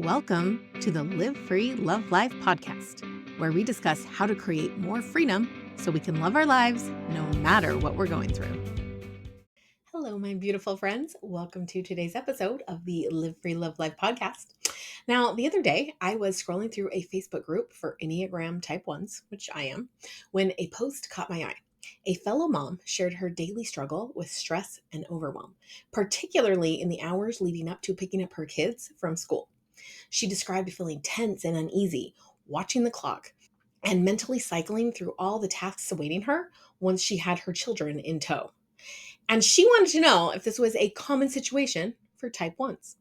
Welcome to the Live Free, Love Life podcast, where we discuss how to create more freedom so we can love our lives no matter what we're going through. Hello, my beautiful friends. Welcome to today's episode of the Live Free, Love Life podcast. Now, the other day, I was scrolling through a Facebook group for Enneagram Type 1s, which I am, when a post caught my eye. A fellow mom shared her daily struggle with stress and overwhelm, particularly in the hours leading up to picking up her kids from school. She described feeling tense and uneasy, watching the clock, and mentally cycling through all the tasks awaiting her once she had her children in tow. And she wanted to know if this was a common situation for Type 1s.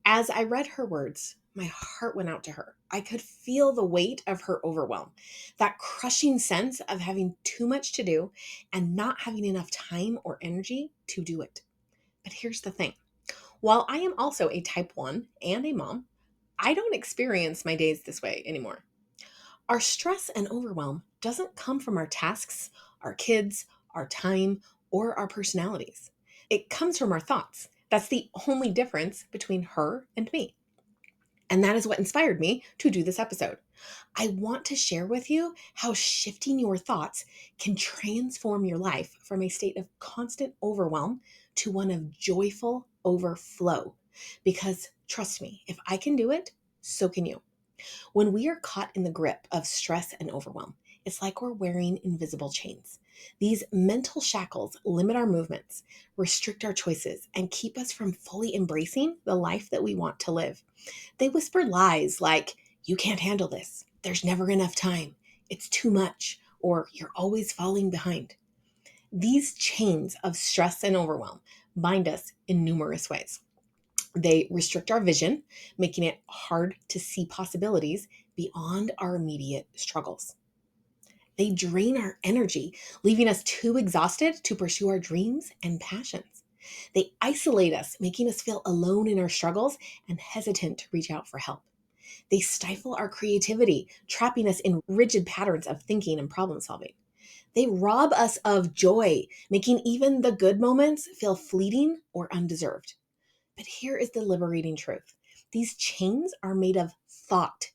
As I read her words, my heart went out to her. I could feel the weight of her overwhelm, that crushing sense of having too much to do and not having enough time or energy to do it. But here's the thing. While I am also a Type 1 and a mom, I don't experience my days this way anymore. Our stress and overwhelm doesn't come from our tasks, our kids, our time, or our personalities. It comes from our thoughts. That's the only difference between her and me. And that is what inspired me to do this episode. I want to share with you how shifting your thoughts can transform your life from a state of constant overwhelm to one of joyful overflow. Because trust me, if I can do it, so can you. When we are caught in the grip of stress and overwhelm, it's like we're wearing invisible chains. These mental shackles limit our movements, restrict our choices, and keep us from fully embracing the life that we want to live. They whisper lies like, you can't handle this, there's never enough time, it's too much, or you're always falling behind. These chains of stress and overwhelm bind us in numerous ways. They restrict our vision, making it hard to see possibilities beyond our immediate struggles. They drain our energy, leaving us too exhausted to pursue our dreams and passions. They isolate us, making us feel alone in our struggles and hesitant to reach out for help. They stifle our creativity, trapping us in rigid patterns of thinking and problem solving. They rob us of joy, making even the good moments feel fleeting or undeserved. But here is the liberating truth. These chains are made of thought,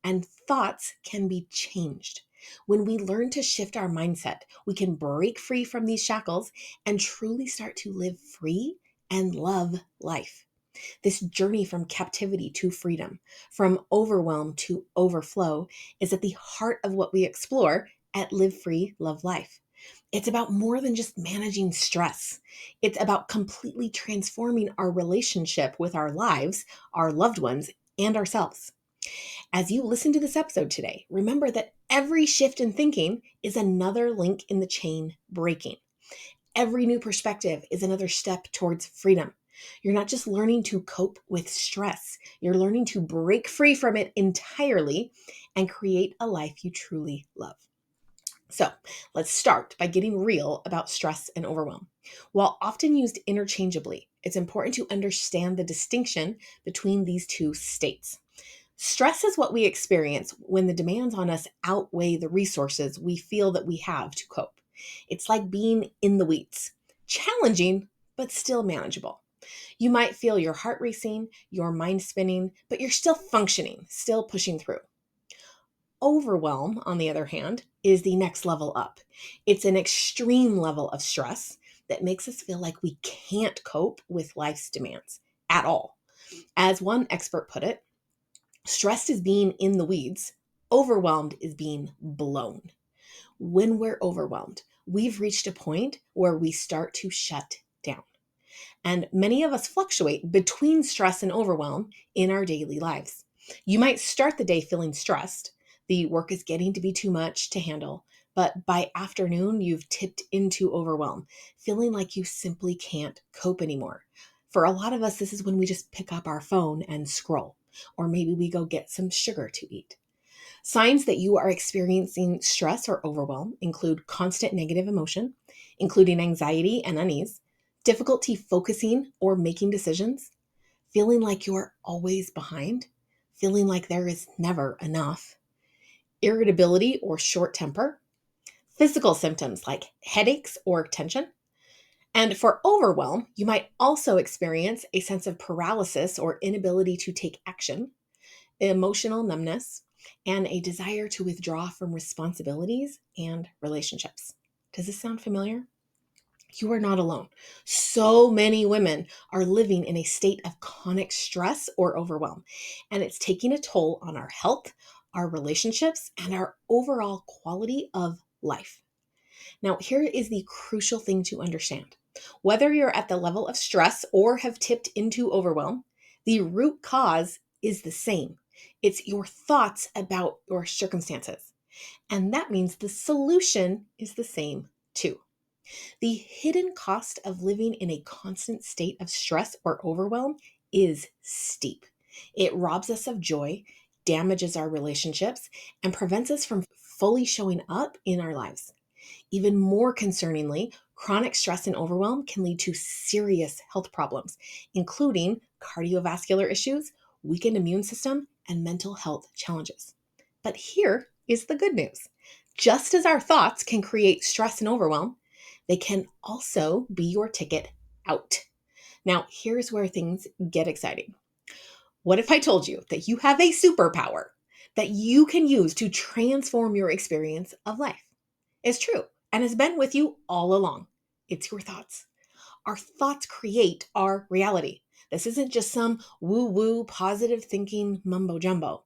and thoughts can be changed. When we learn to shift our mindset, we can break free from these shackles and truly start to live free and love life. This journey from captivity to freedom, from overwhelm to overflow, is at the heart of what we explore at Live Free, Love Life. It's about more than just managing stress. It's about completely transforming our relationship with our lives, our loved ones, and ourselves. As you listen to this episode today, remember that every shift in thinking is another link in the chain breaking. Every new perspective is another step towards freedom. You're not just learning to cope with stress, you're learning to break free from it entirely and create a life you truly love. So let's start by getting real about stress and overwhelm. While often used interchangeably, it's important to understand the distinction between these two states. Stress is what we experience when the demands on us outweigh the resources we feel that we have to cope. It's like being in the weeds, challenging, but still manageable. You might feel your heart racing, your mind spinning, but you're still functioning, still pushing through. Overwhelm, on the other hand, is the next level up. It's an extreme level of stress that makes us feel like we can't cope with life's demands at all. As one expert put it, stressed is being in the weeds, overwhelmed is being blown. When we're overwhelmed, we've reached a point where we start to shut down. And many of us fluctuate between stress and overwhelm in our daily lives. You might start the day feeling stressed. The work is getting to be too much to handle. But by afternoon, you've tipped into overwhelm, feeling like you simply can't cope anymore. For a lot of us, this is when we just pick up our phone and scroll, or maybe we go get some sugar to eat. Signs that you are experiencing stress or overwhelm include constant negative emotion, including anxiety and unease, difficulty focusing or making decisions, feeling like you're always behind, feeling like there is never enough, irritability or short temper, physical symptoms like headaches or tension. And for overwhelm, you might also experience a sense of paralysis or inability to take action, emotional numbness, and a desire to withdraw from responsibilities and relationships. Does this sound familiar? You are not alone. So many women are living in a state of chronic stress or overwhelm, and it's taking a toll on our health, our relationships, and our overall quality of life. Now, here is the crucial thing to understand. Whether you're at the level of stress or have tipped into overwhelm, the root cause is the same. It's your thoughts about your circumstances. And that means the solution is the same too. The hidden cost of living in a constant state of stress or overwhelm is steep. It robs us of joy, damages our relationships, and prevents us from fully showing up in our lives. Even more concerningly, chronic stress and overwhelm can lead to serious health problems, including cardiovascular issues, weakened immune system, and mental health challenges. But here is the good news. Just as our thoughts can create stress and overwhelm, they can also be your ticket out. Now, here's where things get exciting. What if I told you that you have a superpower that you can use to transform your experience of life? It's true and has been with you all along. It's your thoughts. Our thoughts create our reality. This isn't just some woo-woo positive thinking mumbo jumbo.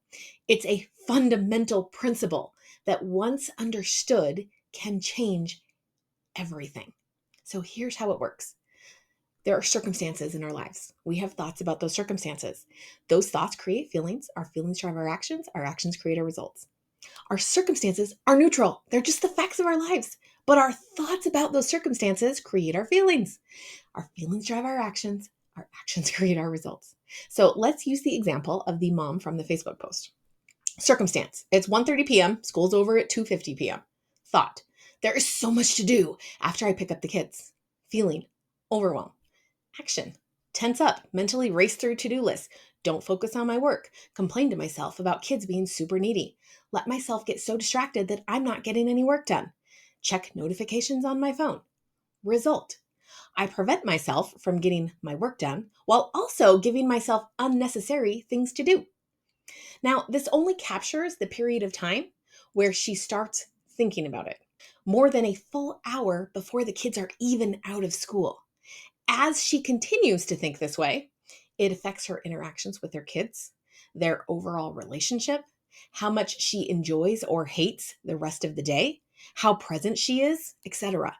It's a fundamental principle that once understood can change everything. So here's how it works. There are circumstances in our lives. We have thoughts about those circumstances. Those thoughts create feelings. Our feelings drive our actions create our results. Our circumstances are neutral. They're just the facts of our lives. But our thoughts about those circumstances create our feelings. Our feelings drive our actions create our results. So let's use the example of the mom from the Facebook post. Circumstance, it's 1:30 p.m., school's over at 2:50 p.m. Thought, there is so much to do after I pick up the kids. Feeling, overwhelm. Action, tense up, mentally race through to-do lists. Don't focus on my work. Complain to myself about kids being super needy. Let myself get so distracted that I'm not getting any work done. Check notifications on my phone. Result, I prevent myself from getting my work done while also giving myself unnecessary things to do. Now, this only captures the period of time where she starts thinking about it, more than a full hour before the kids are even out of school. As she continues to think this way, it affects her interactions with her kids, their overall relationship, how much she enjoys or hates the rest of the day, how present she is, etc.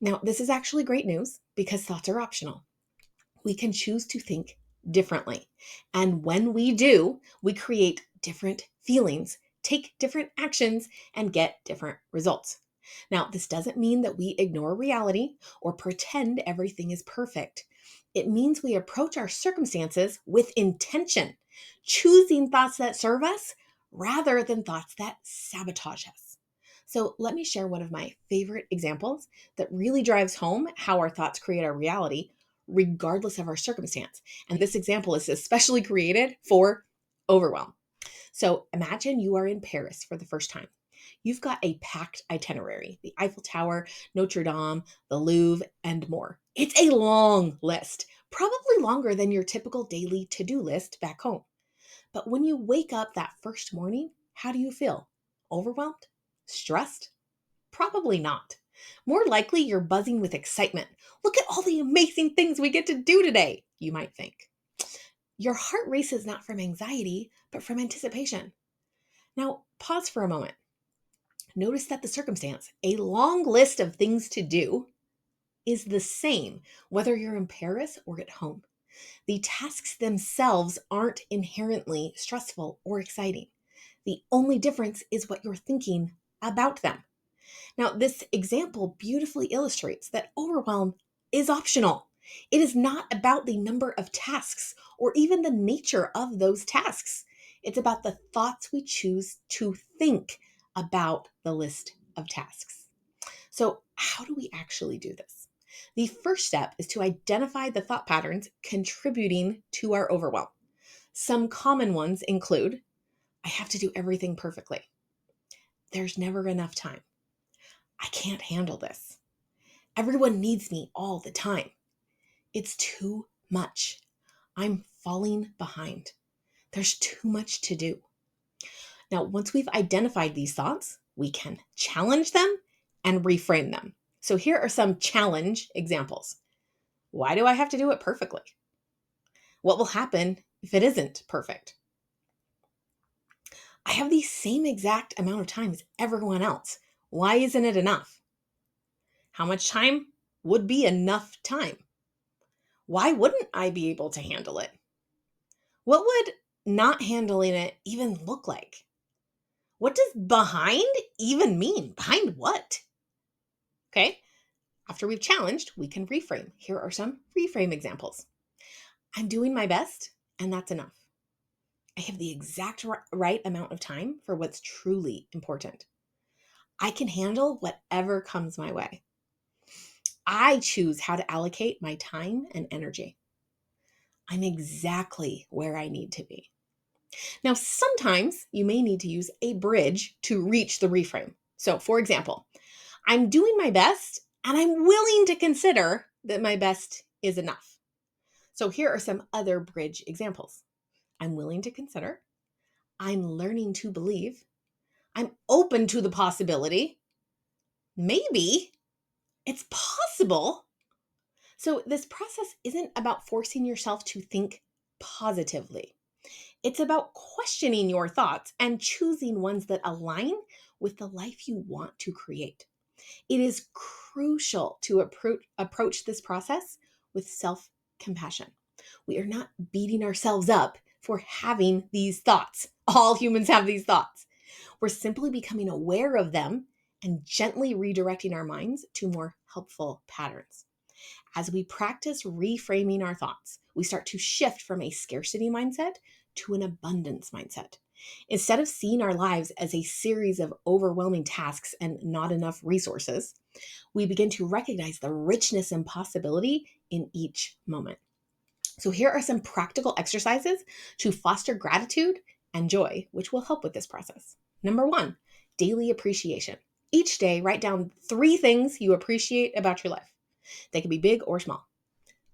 Now, this is actually great news because thoughts are optional. We can choose to think differently. And when we do, we create different feelings, take different actions, and get different results. Now, this doesn't mean that we ignore reality or pretend everything is perfect. It means we approach our circumstances with intention, choosing thoughts that serve us rather than thoughts that sabotage us. So let me share one of my favorite examples that really drives home how our thoughts create our reality regardless of our circumstance. And this example is especially created for overwhelm. So imagine you are in Paris for the first time. You've got a packed itinerary, the Eiffel Tower, Notre Dame, the Louvre, and more. It's a long list, probably longer than your typical daily to-do list back home. But when you wake up that first morning, how do you feel? Overwhelmed? Stressed? Probably not. More likely, you're buzzing with excitement. Look at all the amazing things we get to do today, you might think. Your heart races not from anxiety, but from anticipation. Now, pause for a moment. Notice that the circumstance, a long list of things to do, is the same whether you're in Paris or at home. The tasks themselves aren't inherently stressful or exciting. The only difference is what you're thinking about them. Now, this example beautifully illustrates that overwhelm is optional. It is not about the number of tasks or even the nature of those tasks. It's about the thoughts we choose to think about the list of tasks. So, how do we actually do this? The first step is to identify the thought patterns contributing to our overwhelm. Some common ones include, I have to do everything perfectly. There's never enough time. I can't handle this. Everyone needs me all the time. It's too much. I'm falling behind. There's too much to do. Now, once we've identified these thoughts, we can challenge them and reframe them. So here are some challenge examples. Why do I have to do it perfectly? What will happen if it isn't perfect? I have the same exact amount of time as everyone else. Why isn't it enough? How much time would be enough time? Why wouldn't I be able to handle it? What would not handling it even look like? What does behind even mean? Behind what? Okay. After we've challenged, we can reframe. Here are some reframe examples. I'm doing my best, and that's enough. I have the exact right amount of time for what's truly important. I can handle whatever comes my way. I choose how to allocate my time and energy. I'm exactly where I need to be. Now, sometimes you may need to use a bridge to reach the reframe. So, for example, I'm doing my best and I'm willing to consider that my best is enough. So, here are some other bridge examples. I'm willing to consider. I'm learning to believe. I'm open to the possibility. Maybe it's possible. So, this process isn't about forcing yourself to think positively. It's about questioning your thoughts and choosing ones that align with the life you want to create. It is crucial to approach this process with self compassion. We are not beating ourselves up for having these thoughts. All humans have these thoughts. We're simply becoming aware of them and gently redirecting our minds to more helpful patterns. As we practice reframing our thoughts, we start to shift from a scarcity mindset to an abundance mindset. Instead of seeing our lives as a series of overwhelming tasks and not enough resources, we begin to recognize the richness and possibility in each moment. So, here are some practical exercises to foster gratitude and joy, which will help with this process. Number one, daily appreciation. Each day, write down 3 things you appreciate about your life. They can be big or small.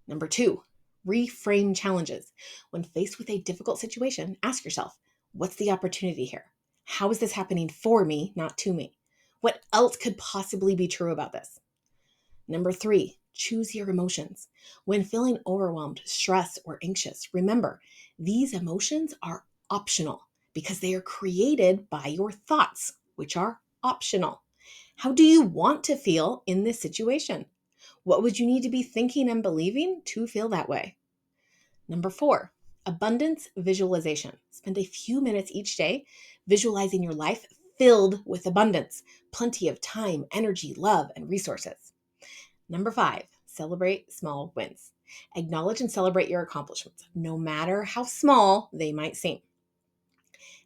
Number 2, reframe challenges. When faced with a difficult situation, ask yourself, what's the opportunity here? How is this happening for me, not to me? What else could possibly be true about this? Number 3, choose your emotions. When feeling overwhelmed, stressed, or anxious, remember, these emotions are optional because they are created by your thoughts, which are optional. How do you want to feel in this situation? What would you need to be thinking and believing to feel that way? Number 4, abundance visualization. Spend a few minutes each day visualizing your life filled with abundance, plenty of time, energy, love, and resources. Number 5, celebrate small wins. Acknowledge and celebrate your accomplishments, no matter how small they might seem.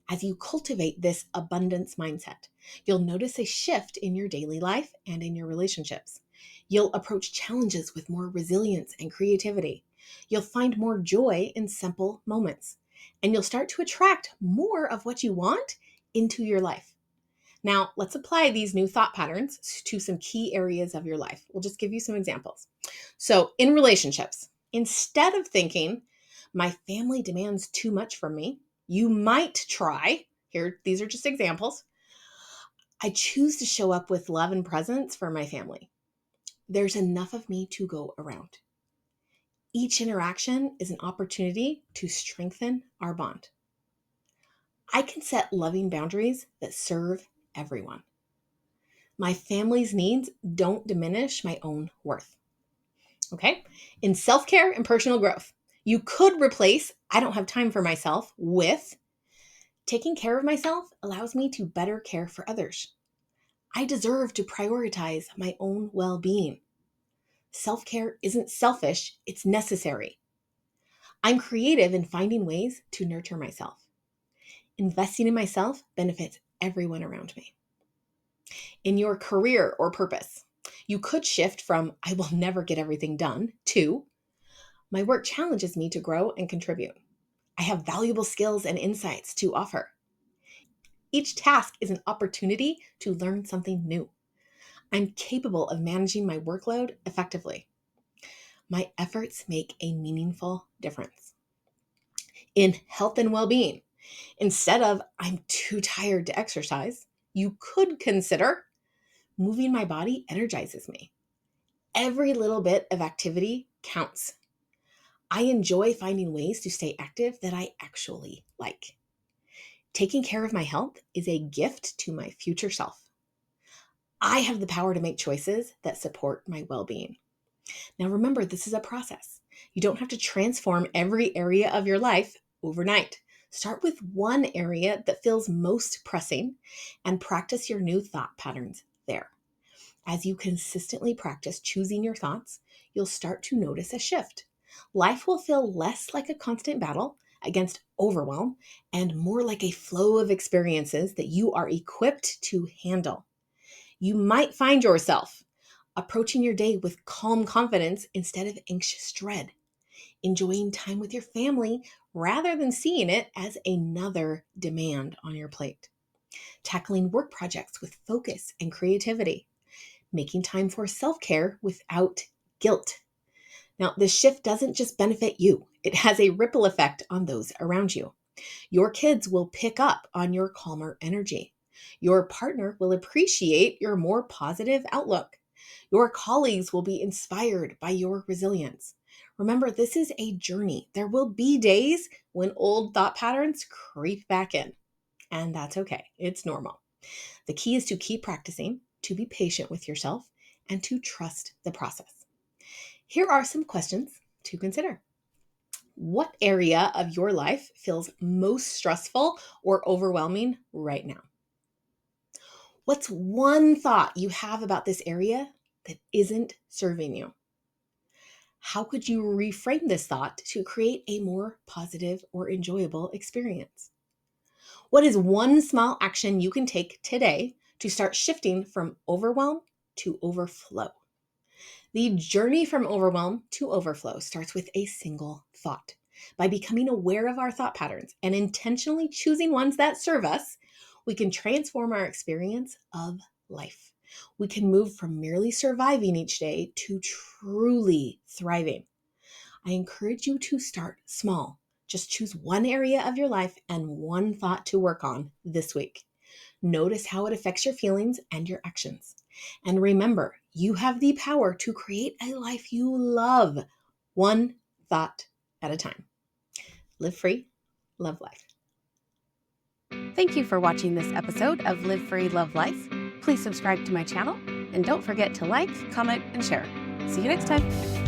As you cultivate this abundance mindset, you'll notice a shift in your daily life and in your relationships. You'll approach challenges with more resilience and creativity. You'll find more joy in simple moments, and you'll start to attract more of what you want into your life. Now, let's apply these new thought patterns to some key areas of your life. We'll just give you some examples. So, in relationships, instead of thinking, my family demands too much from me, you might try, here, these are just examples. I choose to show up with love and presence for my family. There's enough of me to go around. Each interaction is an opportunity to strengthen our bond. I can set loving boundaries that serve everyone. My family's needs don't diminish my own worth. Okay? In self-care and personal growth, you could replace I don't have time for myself with taking care of myself allows me to better care for others. I deserve to prioritize my own well-being. Self-care isn't selfish, it's necessary. I'm creative in finding ways to nurture myself. Investing in myself benefits everyone around me. In your career or purpose, you could shift from I will never get everything done to my work challenges me to grow and contribute. I have valuable skills and insights to offer. Each task is an opportunity to learn something new. I'm capable of managing my workload effectively. My efforts make a meaningful difference. in health and well-being. Instead of I'm too tired to exercise, you could consider moving my body energizes me. Every little bit of activity counts. I enjoy finding ways to stay active that I actually like. Taking care of my health is a gift to my future self. I have the power to make choices that support my well-being. Now remember, this is a process. You don't have to transform every area of your life overnight. Start with one area that feels most pressing and practice your new thought patterns there. As you consistently practice choosing your thoughts, you'll start to notice a shift. Life will feel less like a constant battle against overwhelm and more like a flow of experiences that you are equipped to handle. You might find yourself approaching your day with calm confidence instead of anxious dread, enjoying time with your family rather than seeing it as another demand on your plate, tackling work projects with focus and creativity, making time for self-care without guilt. Now, this shift doesn't just benefit you, it has a ripple effect on those around you. Your kids will pick up on your calmer energy. Your partner will appreciate your more positive outlook. Your colleagues will be inspired by your resilience. Remember, this is a journey. There will be days when old thought patterns creep back in, and that's okay. It's normal. The key is to keep practicing, to be patient with yourself, and to trust the process. Here are some questions to consider. What area of your life feels most stressful or overwhelming right now? What's one thought you have about this area that isn't serving you? How could you reframe this thought to create a more positive or enjoyable experience? What is one small action you can take today to start shifting from overwhelm to overflow? The journey from overwhelm to overflow starts with a single thought. By becoming aware of our thought patterns and intentionally choosing ones that serve us, we can transform our experience of life. We can move from merely surviving each day to truly thriving. I encourage you to start small. Just choose one area of your life and one thought to work on this week. Notice how it affects your feelings and your actions. And remember, you have the power to create a life you love, one thought at a time. Live free, love life. Thank you for watching this episode of Live Free, Love Life. Please subscribe to my channel and don't forget to like, comment, and share. See you next time.